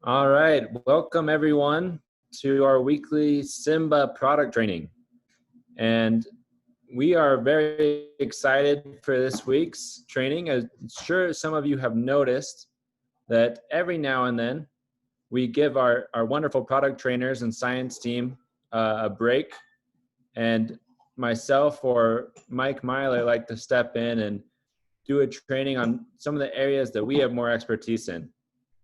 All right, welcome everyone to our weekly SIMBA product training. And we are very excited for this week's training. I'm sure some of you have noticed that every now and then we give our wonderful product trainers and science team a break. And myself or Mike Myler like to step in and do a training on some of the areas that we have more expertise in.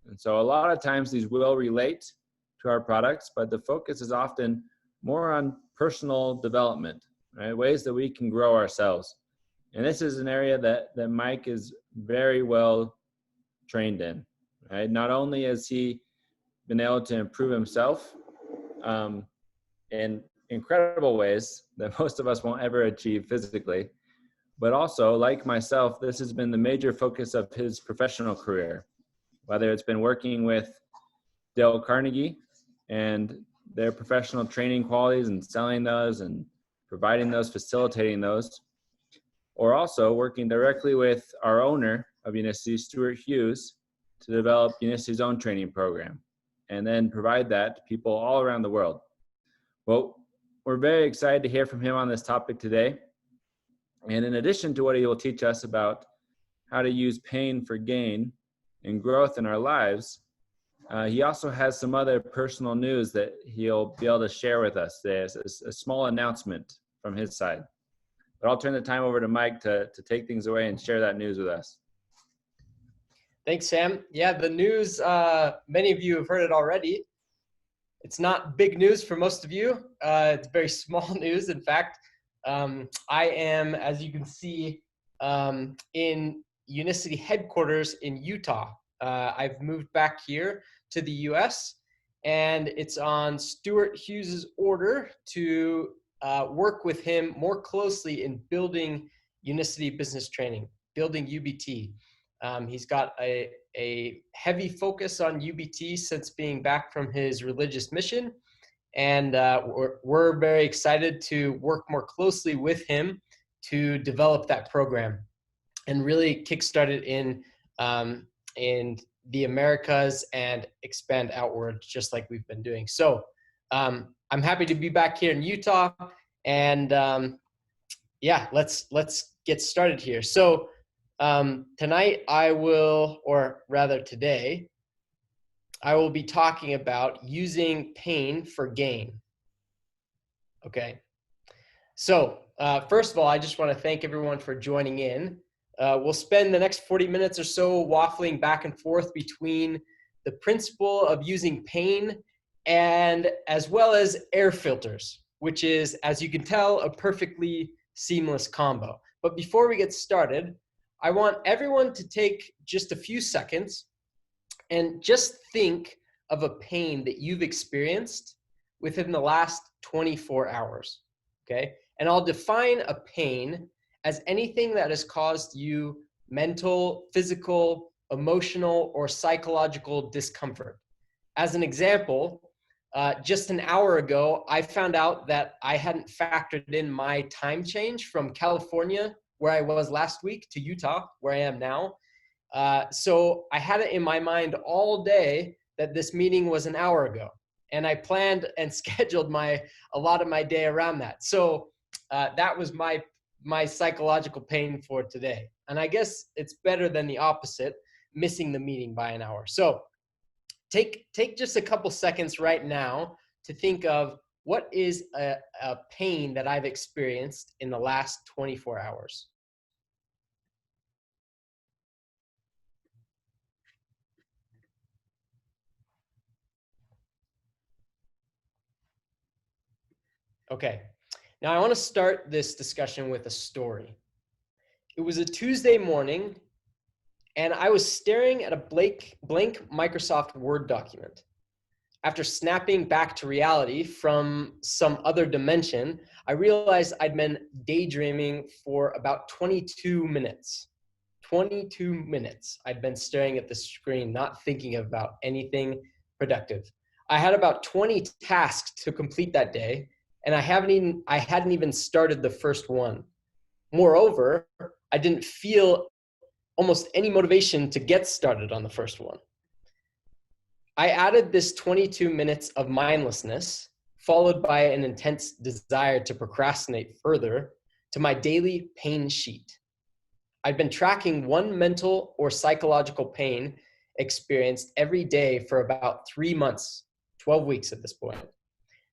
And so a lot of times these will relate to our products, but the focus is often more on personal development, right? Ways that we can grow ourselves. And this is an area that Mike is very well trained in, right? Not only has he been able to improve himself in incredible ways that most of us won't ever achieve physically, but also, like myself, this has been the major focus of his professional career. Whether it's been working with Dale Carnegie and their professional training qualities and selling those and providing those, facilitating those, or also working directly with our owner of Unicity, Stuart Hughes, to develop Unicity's own training program and then provide that to people all around the world. Well, we're very excited to hear from him on this topic today. And in addition to what he will teach us about how to use pain for gain and growth in our lives, he also has some other personal news that he'll be able to share with us today as a small announcement from his side. But I'll turn the time over to Mike to take things away and share that news with us. Thanks, Sam. Yeah, the news, many of you have heard it already. It's not big news for most of you. It's very small news. In fact, I am, as you can see, in Unicity headquarters in Utah. I've moved back here to the US, and it's on Stuart Hughes's order to work with him more closely in building Unicity business training, building UBT. He's got a heavy focus on UBT since being back from his religious mission, and we're very excited to work more closely with him to develop that program and really kickstart it in the Americas and expand outward, just like we've been doing. So I'm happy to be back here in Utah, and yeah, let's get started here. So tonight today, I will be talking about using pain for gain. Okay. So first of all, I just want to thank everyone for joining in. We'll spend the next 40 minutes or so waffling back and forth between the principle of using pain and as well as air filters, which is, as you can tell, a perfectly seamless combo. But before we get started, I want everyone to take just a few seconds and just think of a pain that you've experienced within the last 24 hours, okay? And I'll define a pain as anything that has caused you mental, physical, emotional, or psychological discomfort. As an example, just an hour ago, I found out that I hadn't factored in my time change from California, where I was last week, to Utah, where I am now. So I had it in my mind all day that this meeting was an hour ago. And I planned and scheduled a lot of my day around that. So that was my psychological pain for today. And I guess it's better than the opposite, missing the meeting by an hour. So take just a couple seconds right now to think of what is a pain that I've experienced in the last 24 hours. Okay. Now, I want to start this discussion with a story. It was a Tuesday morning, and I was staring at a blank Microsoft Word document. After snapping back to reality from some other dimension, I realized I'd been daydreaming for about 22 minutes. 22 minutes I'd been staring at the screen, not thinking about anything productive. I had about 20 tasks to complete that day, and I hadn't even started the first one. Moreover, I didn't feel almost any motivation to get started on the first one. I added this 22 minutes of mindlessness, followed by an intense desire to procrastinate further, to my daily pain sheet. I've been tracking one mental or psychological pain experienced every day for about 3 months, 12 weeks at this point.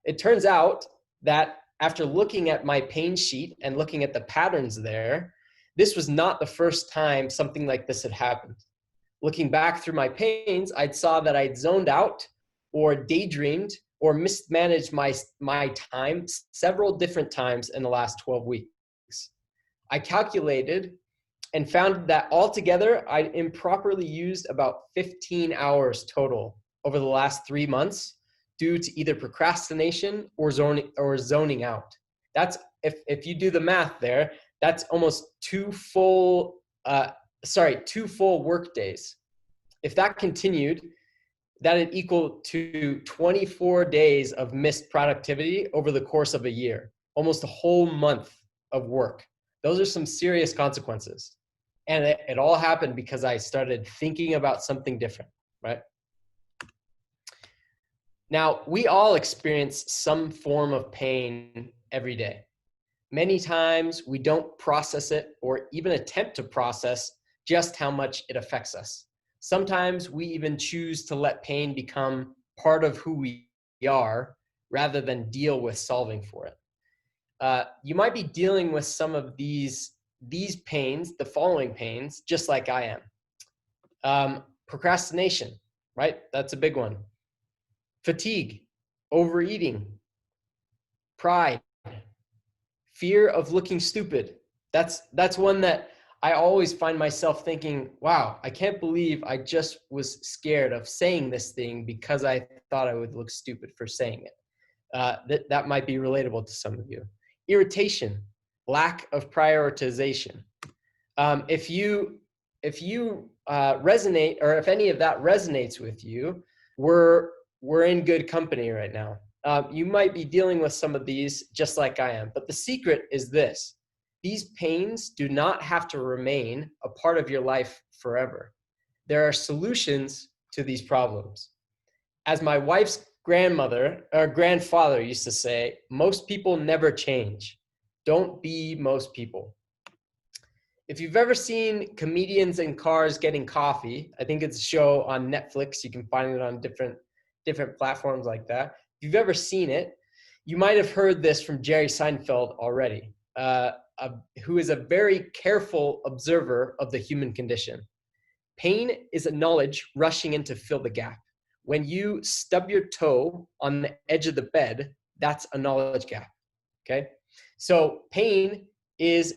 It turns out that after looking at my pain sheet and looking at the patterns there, this was not the first time something like this had happened. Looking back through my pains, I saw that I'd zoned out or daydreamed or mismanaged my time several different times in the last 12 weeks. I calculated and found that altogether, I improperly used about 15 hours total over the last 3 months due to either procrastination or zoning out. That's, if you do the math there, that's almost 2 full work days. If that continued, that'd equal to 24 days of missed productivity over the course of a year, almost a whole month of work. Those are some serious consequences. And it all happened because I started thinking about something different, right? Now, we all experience some form of pain every day. Many times we don't process it or even attempt to process just how much it affects us. Sometimes we even choose to let pain become part of who we are rather than deal with solving for it. You might be dealing with some of these pains, the following pains, just like I am. Procrastination, right? That's a big one. Fatigue, overeating, pride, fear of looking stupid. That's one that I always find myself thinking, wow, I can't believe I just was scared of saying this thing because I thought I would look stupid for saying it. That might be relatable to some of you. Irritation, lack of prioritization. If you resonate, or if any of that resonates with you, we're in good company right now. You might be dealing with some of these just like I am, but the secret is this: these pains do not have to remain a part of your life forever. There are solutions to these problems. As my wife's grandfather used to say, most people never change. Don't be most people. If you've ever seen Comedians in Cars Getting Coffee, I think it's a show on Netflix. You can find it on different platforms like that. If you've ever seen it, you might have heard this from Jerry Seinfeld already, who is a very careful observer of the human condition. Pain is a knowledge rushing in to fill the gap. When you stub your toe on the edge of the bed, that's a knowledge gap, okay? So pain is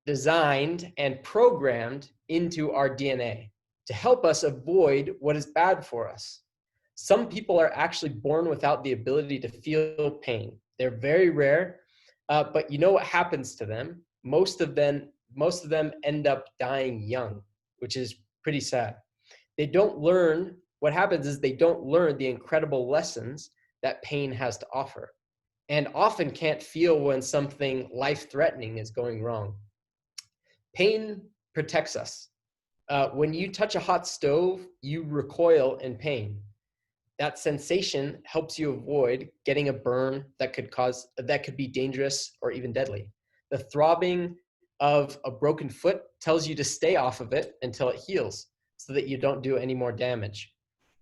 designed and programmed into our DNA to help us avoid what is bad for us. Some people are actually born without the ability to feel pain. They're very rare, but you know what happens to them? Most of them end up dying young, which is pretty sad. What happens is they don't learn the incredible lessons that pain has to offer, and often can't feel when something life-threatening is going wrong. Pain protects us. When you touch a hot stove, you recoil in pain. That sensation helps you avoid getting a burn that could be dangerous or even deadly. The throbbing of a broken foot tells you to stay off of it until it heals so that you don't do any more damage.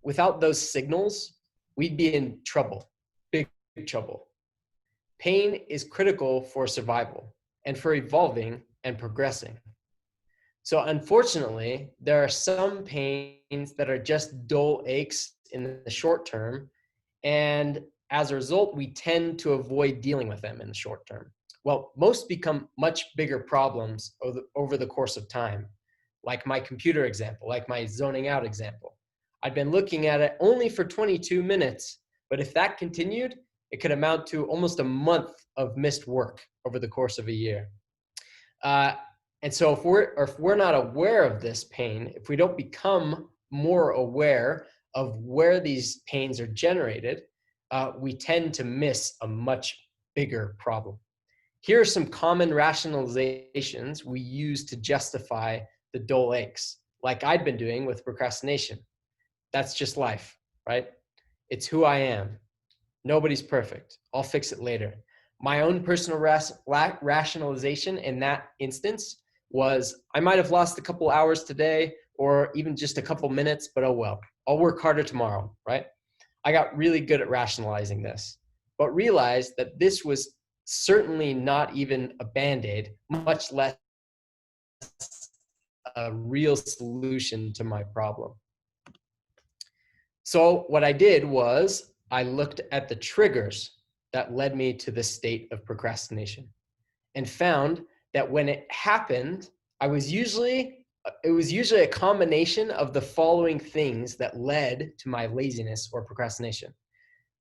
Without those signals, we'd be in trouble, big trouble. Pain is critical for survival and for evolving and progressing. So unfortunately, there are some pains that are just dull aches in the short term, and as a result, we tend to avoid dealing with them in the short term. Well, most become much bigger problems over the course of time, like my computer example, like my zoning out example. I've been looking at it only for 22 minutes, but if that continued, it could amount to almost a month of missed work over the course of a year. And so if we're not aware of this pain, if we don't become more aware of where these pains are generated, we tend to miss a much bigger problem. Here are some common rationalizations we use to justify the dull aches, like I'd been doing with procrastination. That's just life. right? It's who I am. Nobody's perfect. I'll fix it later. My own personal rationalization in that instance was I might have lost a couple hours today or even just a couple minutes, but oh well, I'll work harder tomorrow, right? I got really good at rationalizing this, but realized that this was certainly not even a Band-Aid, much less a real solution to my problem. So what I did was I looked at the triggers that led me to this state of procrastination and found that when it happened, it was usually a combination of the following things that led to my laziness or procrastination.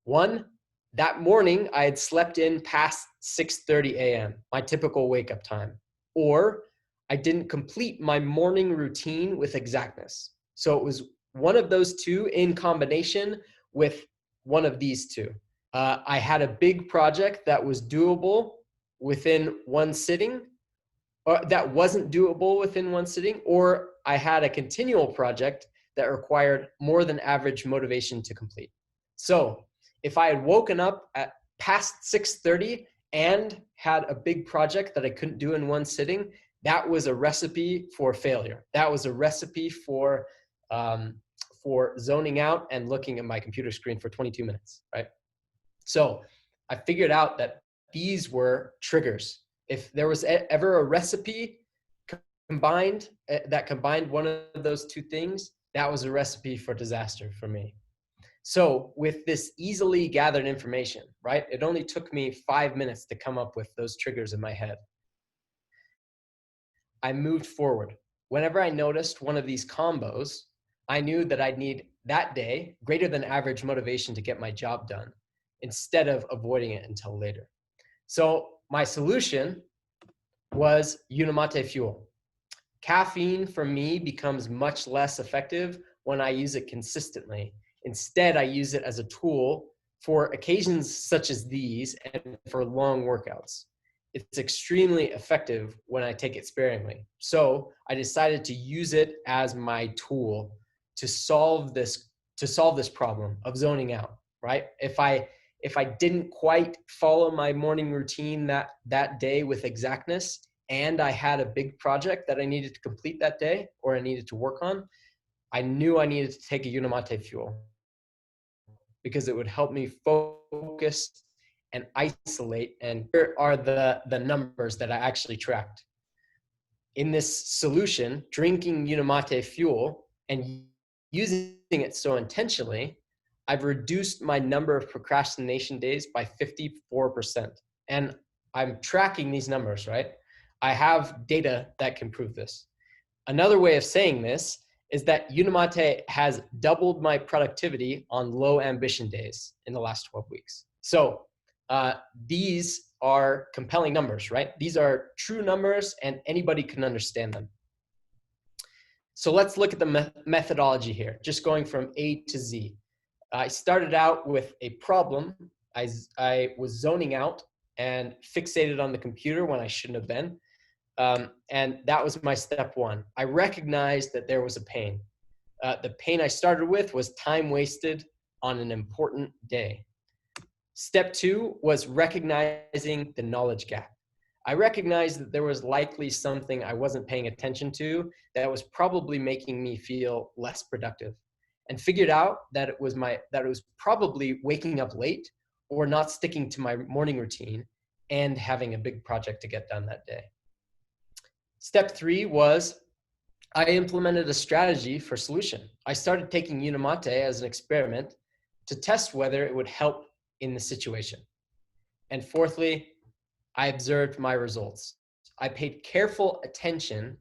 One, that morning I had slept in past 6:30 a.m., my typical wake up time, or I didn't complete my morning routine with exactness. So it was one of those two in combination with one of these two. I had a big project that was doable within one sitting, or that wasn't doable within one sitting, or I had a continual project that required more than average motivation to complete. So if I had woken up at past 6:30 and had a big project that I couldn't do in one sitting, that was a recipe for failure. That was a recipe for zoning out and looking at my computer screen for 22 minutes, right? So I figured out that these were triggers. If there was ever a recipe combined that combined one of those two things, that was a recipe for disaster for me. So with this easily gathered information, right, it only took me 5 minutes to come up with those triggers in my head. I moved forward. Whenever I noticed one of these combos, I knew that I'd need that day greater than average motivation to get my job done instead of avoiding it until later. So my solution was Unimate fuel. Caffeine for me becomes much less effective when I use it consistently. Instead, I use it as a tool for occasions such as these and for long workouts. It's extremely effective when I take it sparingly. So I decided to use it as my tool to solve this problem of zoning out, right? If I didn't quite follow my morning routine that day with exactness, and I had a big project that I needed to complete that day or I needed to work on, I knew I needed to take a Unimate fuel because it would help me focus and isolate. And here are the numbers that I actually tracked. In this solution, drinking Unimate fuel and using it so intentionally, I've reduced my number of procrastination days by 54%. And I'm tracking these numbers, right? I have data that can prove this. Another way of saying this is that Unimate has doubled my productivity on low ambition days in the last 12 weeks. So these are compelling numbers, right? These are true numbers and anybody can understand them. So let's look at the methodology here, just going from A to Z. I started out with a problem. I was zoning out and fixated on the computer when I shouldn't have been. And that was my step one. I recognized that there was a pain. The pain I started with was time wasted on an important day. Step two was recognizing the knowledge gap. I recognized that there was likely something I wasn't paying attention to that was probably making me feel less productive, and figured out that it was probably waking up late or not sticking to my morning routine and having a big project to get done that day. Step three was I implemented a strategy for solution. I started taking Unimate as an experiment to test whether it would help in the situation. And fourthly, I observed my results. I paid careful attention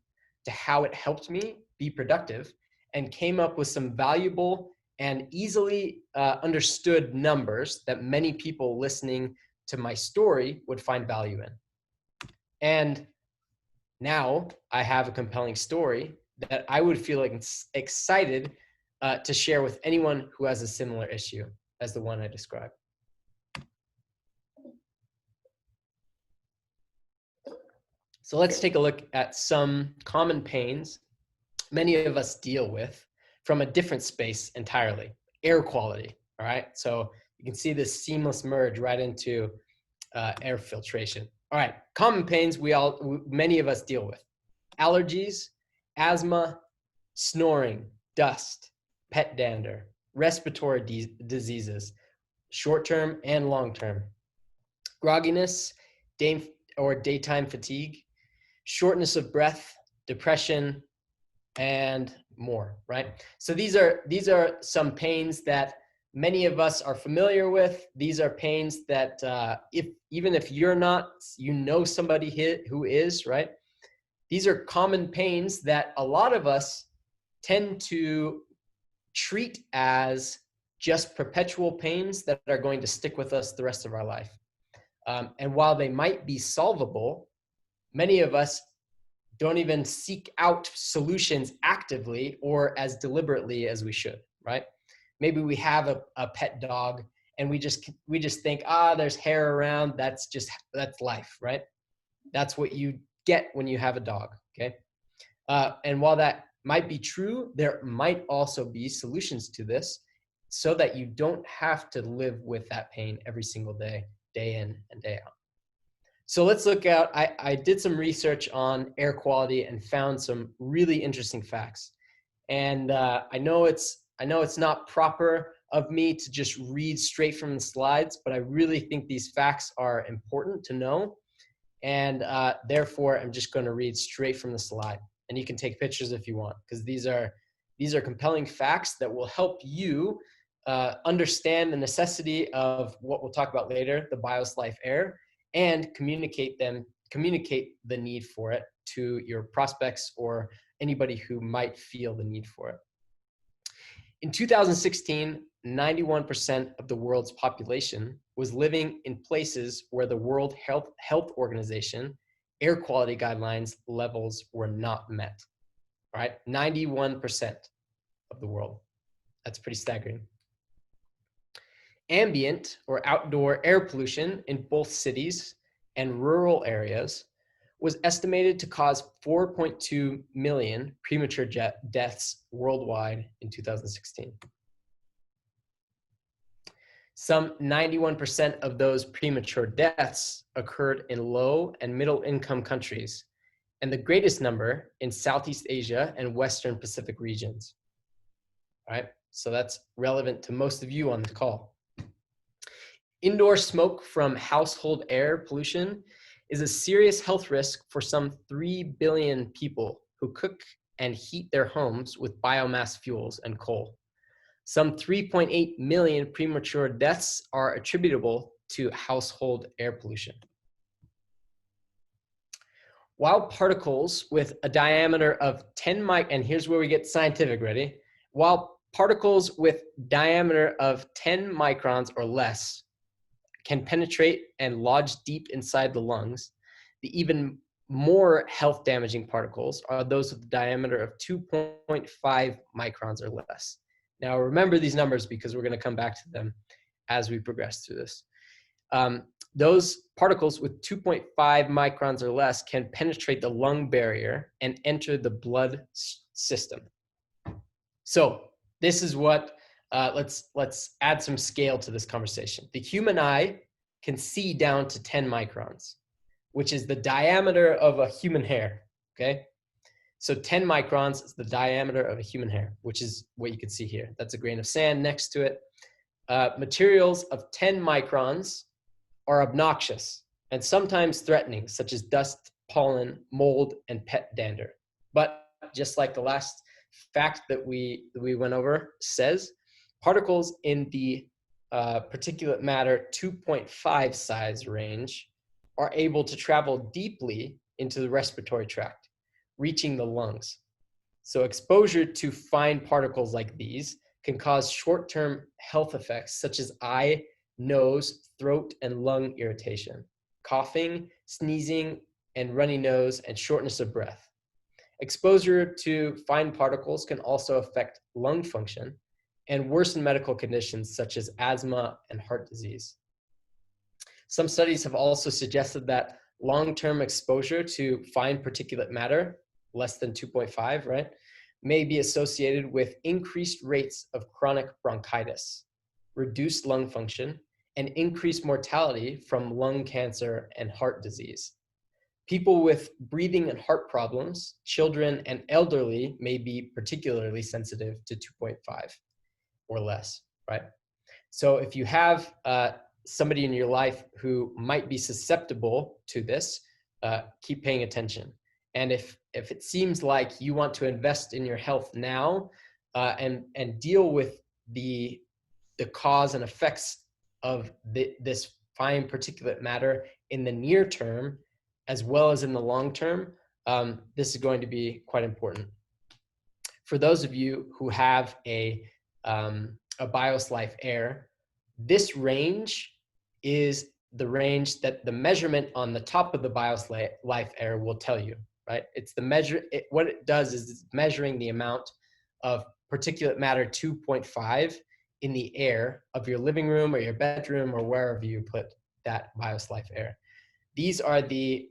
to how it helped me be productive and came up with some valuable and easily understood numbers that many people listening to my story would find value in. And now I have a compelling story that I would feel like excited to share with anyone who has a similar issue as the one I described. So let's take a look at some common pains many of us deal with from a different space entirely. air quality. All right, so you can see this seamless merge right into air filtration. All right, common pains many of us deal with: allergies, asthma, snoring, dust, pet dander, respiratory diseases, short-term and long-term, grogginess, daytime fatigue, shortness of breath, depression, and more, right? So these are some pains that many of us are familiar with. These are pains that even if you're not, you know somebody who is, right? These are common pains that a lot of us tend to treat as just perpetual pains that are going to stick with us the rest of our life. And while they might be solvable, many of us don't even seek out solutions actively or as deliberately as we should, right? Maybe we have a pet dog and we just think, there's hair around, that's life, right? That's what you get when you have a dog, okay? And while that might be true, there might also be solutions to this so that you don't have to live with that pain every single day, day in and day out. So let's look at, I did some research on air quality and found some really interesting facts. And I know it's not proper of me to just read straight from the slides, but I really think these facts are important to know. And therefore, I'm just going to read straight from the slide. And you can take pictures if you want, because these are compelling facts that will help you understand the necessity of what we'll talk about later, the BIOS Life Air, and communicate the need for it to your prospects or anybody who might feel the need for it. In 2016, 91% of the world's population was living in places where the World Health Organization air quality guidelines levels were not met. All right, 91% of the world. That's pretty staggering. Ambient or outdoor air pollution in both cities and rural areas was estimated to cause 4.2 million premature deaths worldwide in 2016. Some 91% of those premature deaths occurred in low and middle income countries, and the greatest number in Southeast Asia and Western Pacific regions. All right, so that's relevant to most of you on the call. Indoor smoke from household air pollution is a serious health risk for some 3 billion people who cook and heat their homes with biomass fuels and coal. Some 3.8 million premature deaths are attributable to household air pollution. While particles with a diameter of 10 and here's where we get scientific, ready? While particles with diameter of 10 microns or less can penetrate and lodge deep inside the lungs, the even more health damaging particles are those with a diameter of 2.5 microns or less. Now remember these numbers because we're going to come back to them as we progress through this. Those particles with 2.5 microns or less can penetrate the lung barrier and enter the blood system. So this is what, let's add some scale to this conversation. The human eye can see down to 10 microns, which is the diameter of a human hair, okay? So 10 microns is the diameter of a human hair, which is what you can see here. That's a grain of sand next to it. Materials of 10 microns are obnoxious and sometimes threatening, such as dust, pollen, mold, and pet dander. But just like the last fact that we went over says, particles in the particulate matter 2.5 size range are able to travel deeply into the respiratory tract, reaching the lungs. So exposure to fine particles like these can cause short-term health effects such as eye, nose, throat, and lung irritation, coughing, sneezing, and runny nose, and shortness of breath. Exposure to fine particles can also affect lung function and worsen medical conditions such as asthma and heart disease. Some studies have also suggested that long-term exposure to fine particulate matter, less than 2.5, right, may be associated with increased rates of chronic bronchitis, reduced lung function, and increased mortality from lung cancer and heart disease. People with breathing and heart problems, children and elderly may be particularly sensitive to 2.5 or less, right? So if you have somebody in your life who might be susceptible to this, keep paying attention. And if it seems like you want to invest in your health now and deal with the cause and effects of this fine particulate matter in the near term, as well as in the long term, this is going to be quite important. For those of you who have a BIOS Life Air, this range is the range that the measurement on the top of the BIOS Life Air will tell you, right? It's the what it does is it's measuring the amount of particulate matter 2.5 in the air of your living room or your bedroom or wherever you put that BIOS Life Air. These are the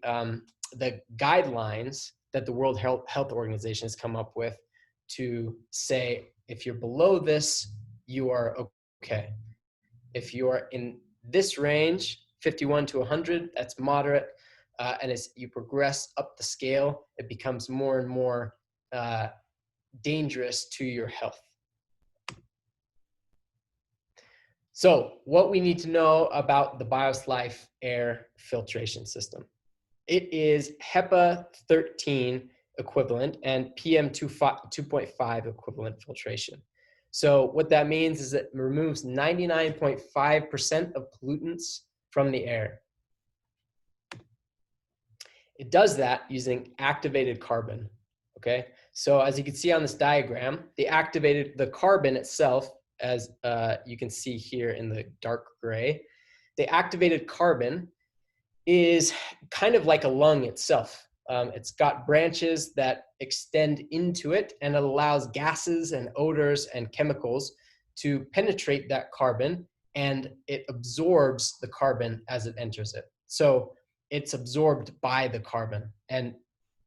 guidelines that the World Health Organization has come up with to say, if you're below this, you are okay. If you are in this range, 51 to 100, that's moderate. And as you progress up the scale, it becomes more and more dangerous to your health. So what we need to know about the BIOS Life Air filtration system. It is HEPA 13 equivalent and PM 2.5 equivalent filtration. So what that means is it removes 99.5% of pollutants from the air. It does that using activated carbon, okay? So as you can see on this diagram, the carbon itself, as you can see here in the dark gray, the activated carbon is kind of like a lung itself. It's got branches that extend into it, and it allows gases and odors and chemicals to penetrate that carbon, and it absorbs the carbon as it enters it. So it's absorbed by the carbon, and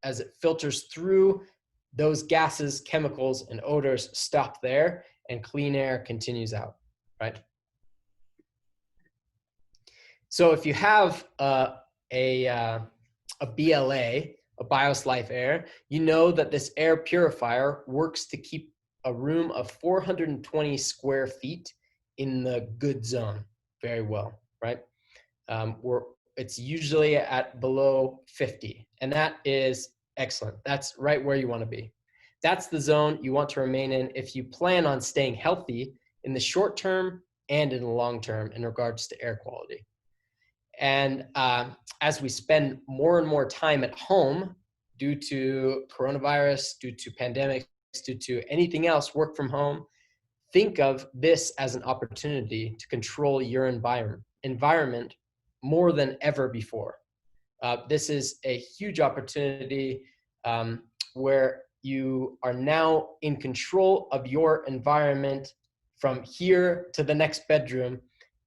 as it filters through, those gases, chemicals, and odors stop there, and clean air continues out, right? So if you have a BLA, a BIOS Life Air, you know that this air purifier works to keep a room of 420 square feet in the good zone very well, right? It's usually at below 50, and that is excellent. That's right where you want to be. That's the zone you want to remain in if you plan on staying healthy in the short term and in the long term in regards to air quality. And as we spend more and more time at home due to coronavirus, due to pandemics, due to anything else, work from home, think of this as an opportunity to control your environment more than ever before. This is a huge opportunity where you are now in control of your environment from here to the next bedroom,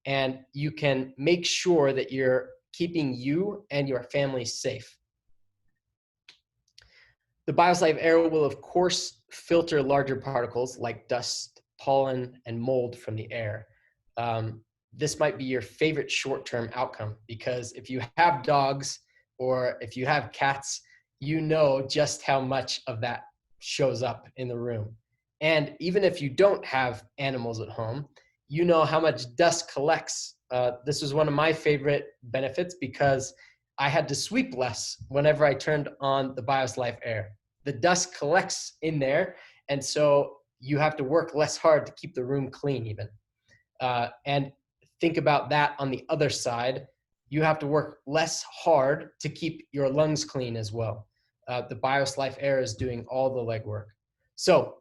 and you can make sure that you're keeping you and your family safe. The BIOS Life Air will, of course, filter larger particles like dust, pollen, and mold from the air. This might be your favorite short-term outcome, because if you have dogs or if you have cats, you know just how much of that shows up in the room. And even if you don't have animals at home, you know how much dust collects. This was one of my favorite benefits because I had to sweep less whenever I turned on the BIOS Life Air. The dust collects in there, and so you have to work less hard to keep the room clean even. And think about that on the other side. You have to work less hard to keep your lungs clean as well. The BIOS Life Air is doing all the legwork. So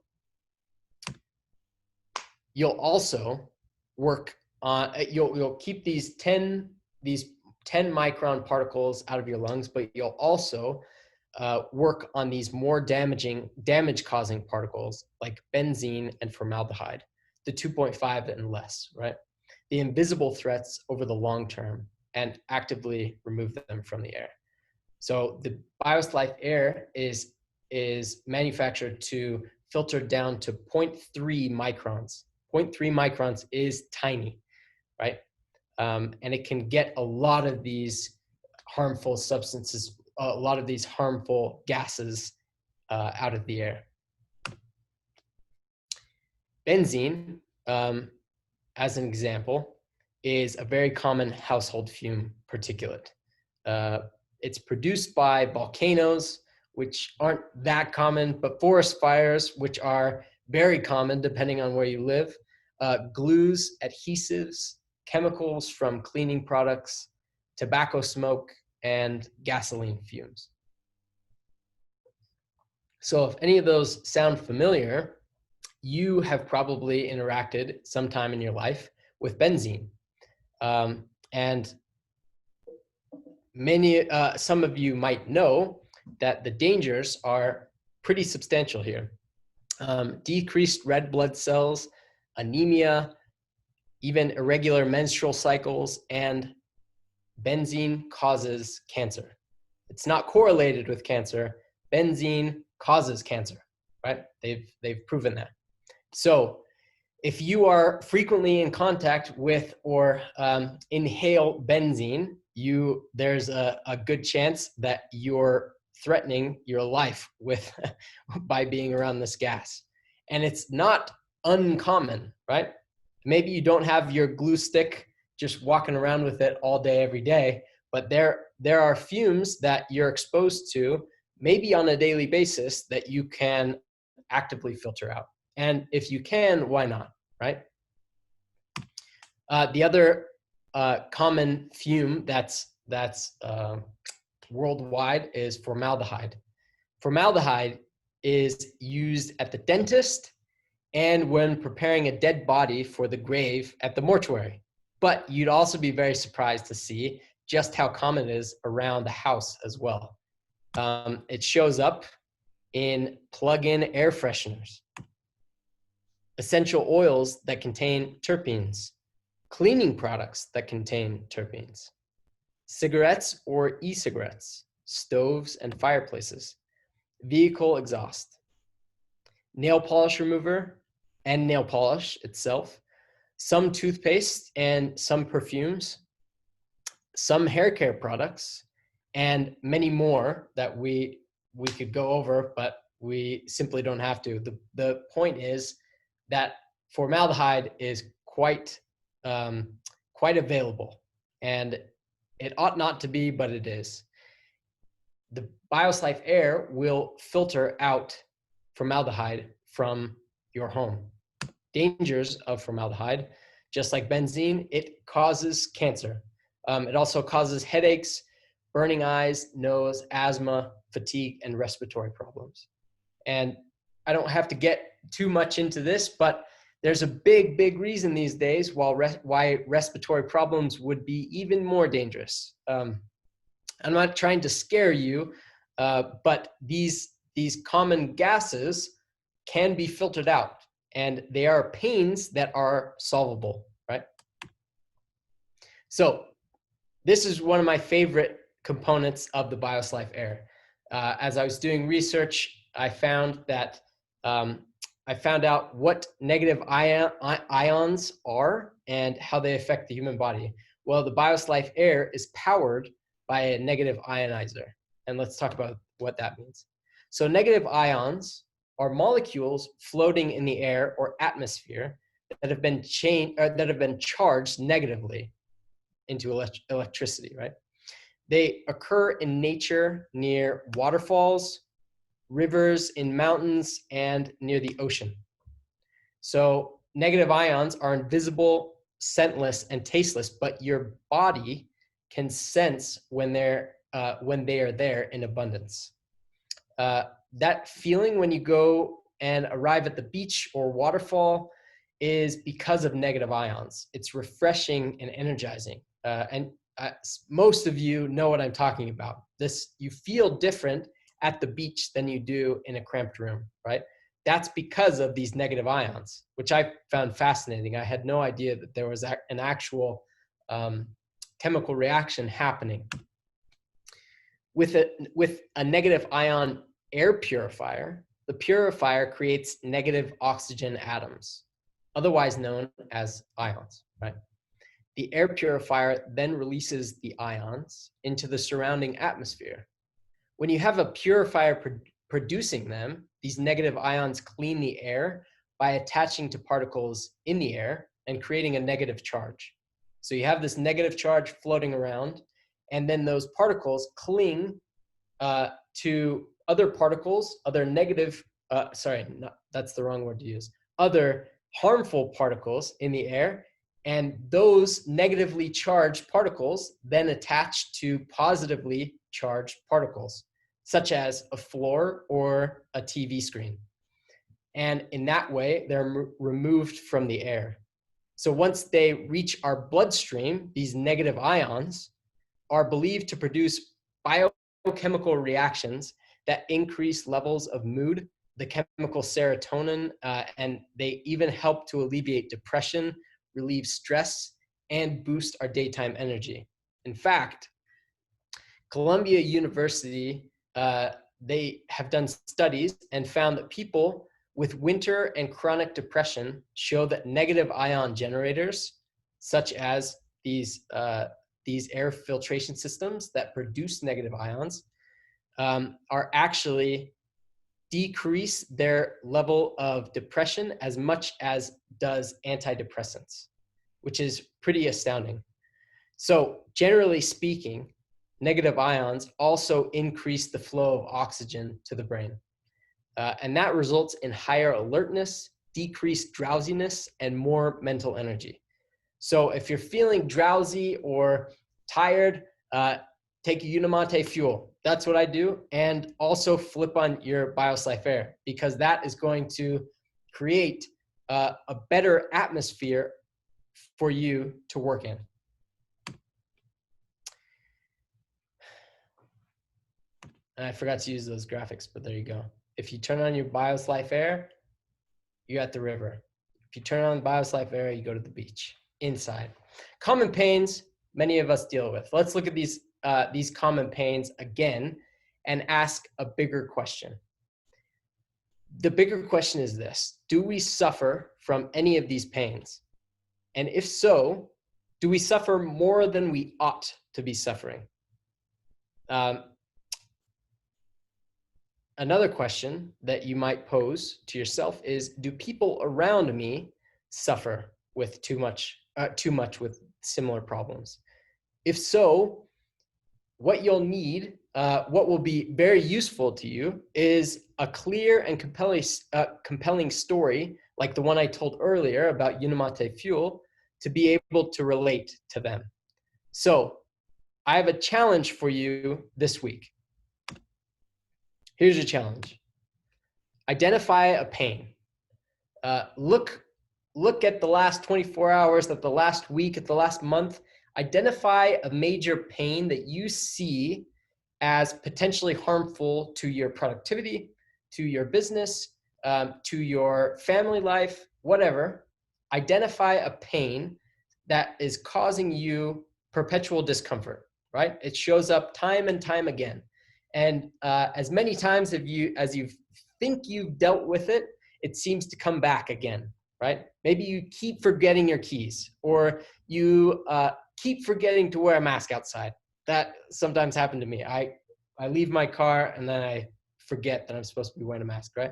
you'll also work on, you'll keep these 10 micron particles out of your lungs, but you'll also work on these more damage causing particles like benzene and formaldehyde, the 2.5 and less, right? The invisible threats over the long term, and actively remove them from the air. So the BIOS Life Air is manufactured to filtered down to 0.3 microns. 0.3 microns is tiny, right? And it can get a lot of these harmful substances, a lot of these harmful gases out of the air. Benzene, as an example, is a very common household fume particulate. It's produced by volcanoes, which aren't that common, but forest fires, which are very common depending on where you live, glues, adhesives, chemicals from cleaning products, tobacco smoke, and gasoline fumes. So if any of those sound familiar, you have probably interacted sometime in your life with benzene. And some of you might know that the dangers are pretty substantial here. Decreased red blood cells, anemia, even irregular menstrual cycles, and benzene causes cancer. It's not correlated with cancer. Benzene causes cancer, right? They've proven that. So if you are frequently in contact with or inhale benzene, there's a good chance that you're threatening your life with by being around this gas. And it's not uncommon, right? Maybe you don't have your glue stick just walking around with it all day, every day, but there are fumes that you're exposed to maybe on a daily basis that you can actively filter out. And if you can, why not, right? The other common fume that's worldwide is formaldehyde. Formaldehyde is used at the dentist and when preparing a dead body for the grave at the mortuary. But you'd also be very surprised to see just how common it is around the house as well. It shows up in plug-in air fresheners, essential oils that contain terpenes, cleaning products that contain terpenes, cigarettes or e-cigarettes, stoves and fireplaces, vehicle exhaust, nail polish remover and nail polish itself, some toothpaste and some perfumes, some hair care products, and many more that we could go over, but we simply don't have to. The point is that formaldehyde is quite available, and it ought not to be, but it is. The BioSlife Air will filter out formaldehyde from your home. Dangers of formaldehyde: just like benzene, it causes cancer. It also causes headaches, burning eyes, nose, asthma, fatigue, and respiratory problems. And I don't have to get too much into this, but there's a big reason these days why respiratory problems would be even more dangerous. I'm not trying to scare you, but these common gases can be filtered out, and they are pains that are solvable, right? So this is one of my favorite components of the BioSlife Air. As I was doing research, I found that I found out what negative ions are and how they affect the human body. Well, the BioSlife Air is powered by a negative ionizer. And let's talk about what that means. So negative ions are molecules floating in the air or atmosphere that have been charged negatively into electricity, right? They occur in nature near waterfalls, rivers, in mountains, and near the ocean. So negative ions are invisible, scentless, and tasteless, but your body can sense when they are there in abundance. That feeling when you go and arrive at the beach or waterfall is because of negative ions. It's refreshing and energizing. Most of you know what I'm talking about. You feel different at the beach than you do in a cramped room, right? That's because of these negative ions, which I found fascinating. I had no idea that there was an actual chemical reaction happening. With a negative ion air purifier, the purifier creates negative oxygen atoms, otherwise known as ions, right? The air purifier then releases the ions into the surrounding atmosphere. When you have a purifier producing them, these negative ions clean the air by attaching to particles in the air and creating a negative charge. So you have this negative charge floating around, and then those particles cling to other particles, other negative, that's the wrong word to use, other harmful particles in the air, and those negatively charged particles then attach to positively charged particles, such as a floor or a TV screen. And in that way, they're removed from the air. So once they reach our bloodstream, these negative ions are believed to produce biochemical reactions that increase levels of mood, the chemical serotonin, and they even help to alleviate depression, relieve stress, and boost our daytime energy. In fact, Columbia University, they have done studies and found that people with winter and chronic depression show that negative ion generators, such as these air filtration systems that produce negative ions, are actually decrease their level of depression as much as does antidepressants, which is pretty astounding. So generally speaking, negative ions also increase the flow of oxygen to the brain. And that results in higher alertness, decreased drowsiness, and more mental energy. So if you're feeling drowsy or tired, take a Unimate fuel. That's what I do. And also flip on your BioSlife Air, because that is going to create a better atmosphere for you to work in. And I forgot to use those graphics, but there you go. If you turn on your BioSlife Air, you're at the river. If you turn on BioSlife Air, you go to the beach, inside. Common pains many of us deal with. Let's look at these common pains again and ask a bigger question. The bigger question is this: do we suffer from any of these pains? And if so, do we suffer more than we ought to be suffering? Another question that you might pose to yourself is, do people around me suffer with too much with similar problems? If so, what you'll need, what will be very useful to you, is a clear and compelling story like the one I told earlier about Unimate fuel to be able to relate to them. So I have a challenge for you this week. Here's your challenge. Identify a pain. Look at the last 24 hours, at the last week, at the last month. Identify a major pain that you see as potentially harmful to your productivity, to your business, to your family life, whatever. Identify a pain that is causing you perpetual discomfort, right? It shows up time and time again. And as many times as you think you've dealt with it, it seems to come back again, right? Maybe you keep forgetting your keys, or you keep forgetting to wear a mask outside. That sometimes happened to me. I leave my car and then I forget that I'm supposed to be wearing a mask, right?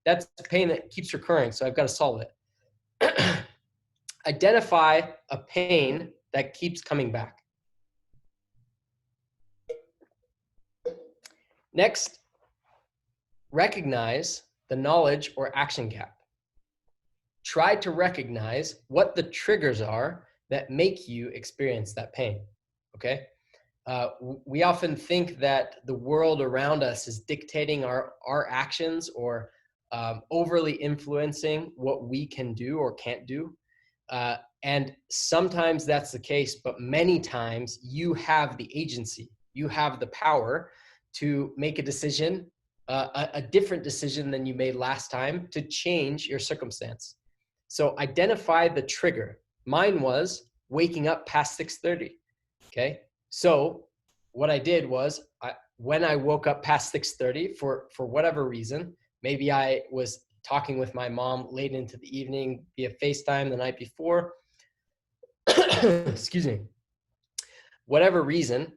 That's a pain that keeps recurring, so I've got to solve it. Identify a pain that keeps coming back. Next, recognize the knowledge or action gap. Try to recognize what the triggers are that make you experience that pain, okay? We often think that the world around us is dictating our actions or overly influencing what we can do or can't do. And sometimes that's the case, but many times you have the agency, you have the power to make a decision, a different decision than you made last time, to change your circumstance. So identify the trigger. Mine was waking up past 6:30, okay? So what I did was, when I woke up past 6:30 for whatever reason, Maybe I was talking with my mom late into the evening via FaceTime the night before. Excuse me. Whatever reason,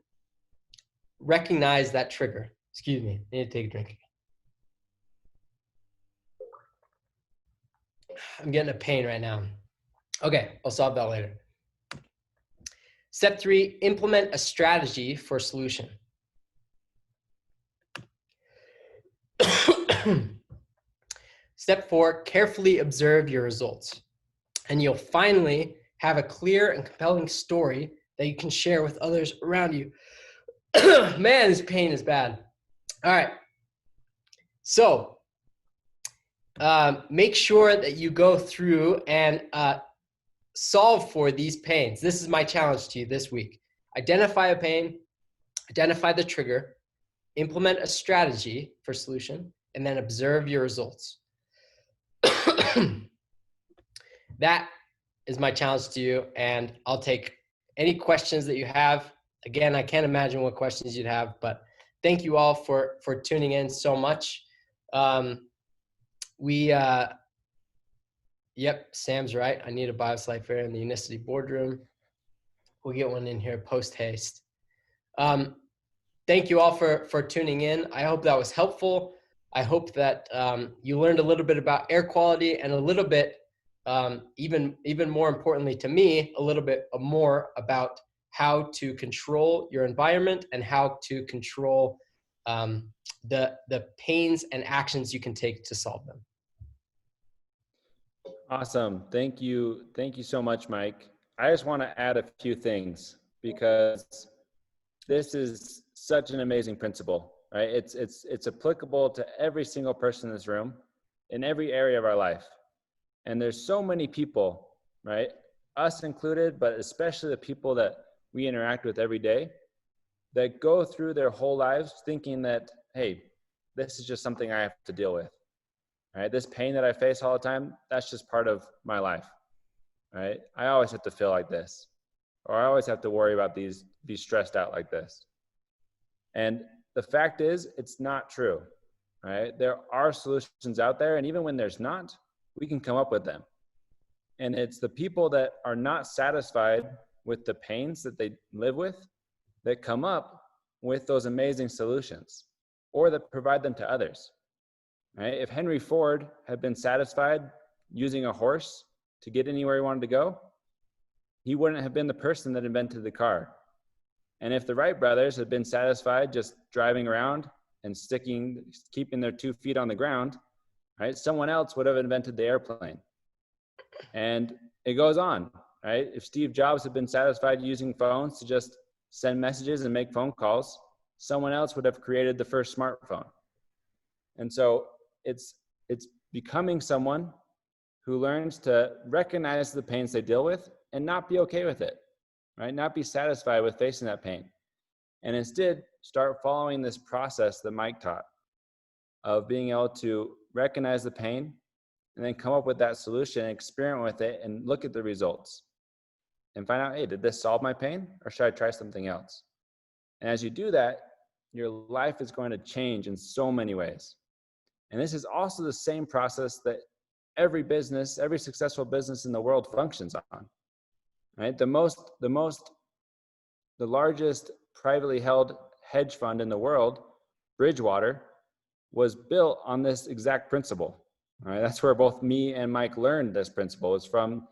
recognize that trigger. Excuse me, I need to take a drink. I'm getting a pain right now. Okay, I'll solve that later. Step 3, implement a strategy for a solution. Step 4, carefully observe your results. And you'll finally have a clear and compelling story that you can share with others around you. Man, this pain is bad. All right. So make sure that you go through and solve for these pains. This is my challenge to you this week. Identify a pain, identify the trigger, implement a strategy for solution, and then observe your results. That is my challenge to you, and I'll take any questions that you have. Again, I can't imagine what questions you'd have, but thank you all for tuning in so much. Yep, Sam's right. I need a BioSlife Air in the Unicity boardroom. We'll get one in here post haste. Thank you all for tuning in. I hope that was helpful. I hope that you learned a little bit about air quality and a little bit, even more importantly to me, a little bit more about how to control your environment and how to control the pains and actions you can take to solve them. Awesome. Thank you. Thank you so much, Mike. I just want to add a few things because this is such an amazing principle, right? It's applicable to every single person in this room in every area of our life. And there's so many people, right? Us included, but especially the people that we interact with every day that go through their whole lives thinking that, hey, this is just something I have to deal with. Right? This pain that I face all the time, that's just part of my life, right? I always have to feel like this, or I always have to worry about be stressed out like this. And the fact is, it's not true, right? There are solutions out there, and even when there's not, we can come up with them. And it's the people that are not satisfied with the pains that they live with that come up with those amazing solutions, or that provide them to others. Right? If Henry Ford had been satisfied using a horse to get anywhere he wanted to go, he wouldn't have been the person that invented the car. And if the Wright brothers had been satisfied just driving around and keeping their 2 feet on the ground, right? Someone else would have invented the airplane. And it goes on, right? If Steve Jobs had been satisfied using phones to just send messages and make phone calls, someone else would have created the first smartphone. And so it's becoming someone who learns to recognize the pains they deal with and not be okay with it, right? Not be satisfied with facing that pain. And instead, start following this process that Mike taught of being able to recognize the pain and then come up with that solution and experiment with it and look at the results and find out, hey, did this solve my pain or should I try something else? And as you do that, your life is going to change in so many ways. And this is also the same process that every successful business in the world functions on, right? The largest privately held hedge fund in the world, Bridgewater, was built on this exact principle, right? That's where both me and Mike learned this principle. It's from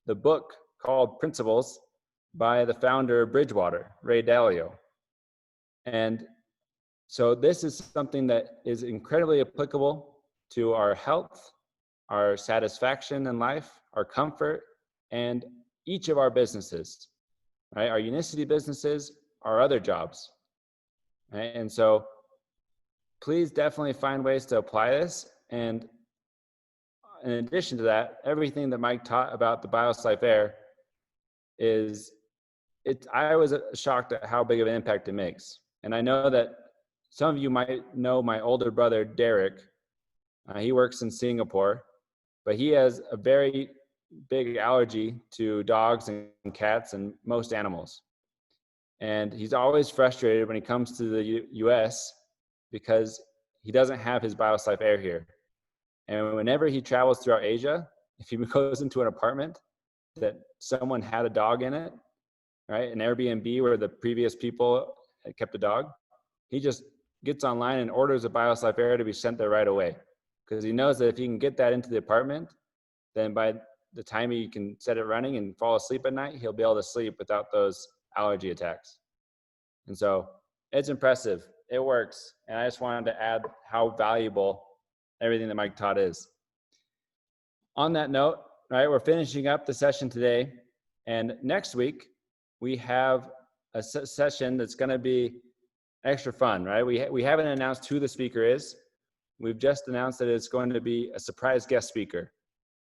the book called Principles by the founder of Bridgewater, Ray Dalio. And so this is something that is incredibly applicable to our health, our satisfaction in life, our comfort, and each of our businesses, right? Our Unicity businesses, our other jobs, right? And so please definitely find ways to apply this. And in addition to that, everything that Mike taught about the BioSlife Air I was shocked at how big of an impact it makes. And I know that some of you might know my older brother, Derek. He works in Singapore, but he has a very big allergy to dogs and cats and most animals. And he's always frustrated when he comes to the US because he doesn't have his BioSlife Air here. And whenever he travels throughout Asia, if he goes into an apartment that someone had a dog in it, right, an Airbnb where the previous people had kept a dog, he just gets online and orders a BioSlife Air to be sent there right away, because he knows that if he can get that into the apartment, then by the time he can set it running and fall asleep at night, he'll be able to sleep without those allergy attacks. And so it's impressive. It works. And I just wanted to add how valuable everything that Mike taught is. On that note, right, we're finishing up the session today. And next week, we have a session that's going to be extra fun, right? We haven't announced who the speaker is. We've just announced that it's going to be a surprise guest speaker.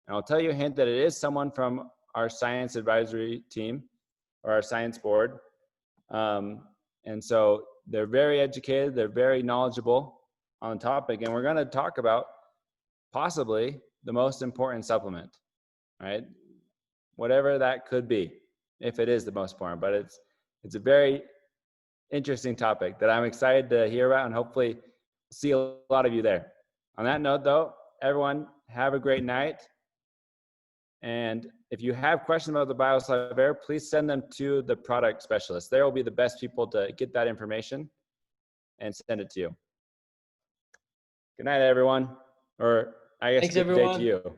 And I'll tell you a hint that it is someone from our science advisory team or our science board. And so they're very educated, they're very knowledgeable on the topic, and we're going to talk about possibly the most important supplement, right? Whatever that could be, if it is the most important, but it's a very interesting topic that I'm excited to hear about, and hopefully see a lot of you there. On that note though, everyone have a great night. And if you have questions about the BioSlife Air, please send them to the product specialist. They will be the best people to get that information and send it to you. Good night, everyone. Or I guess Thanks, good day to everyone. you.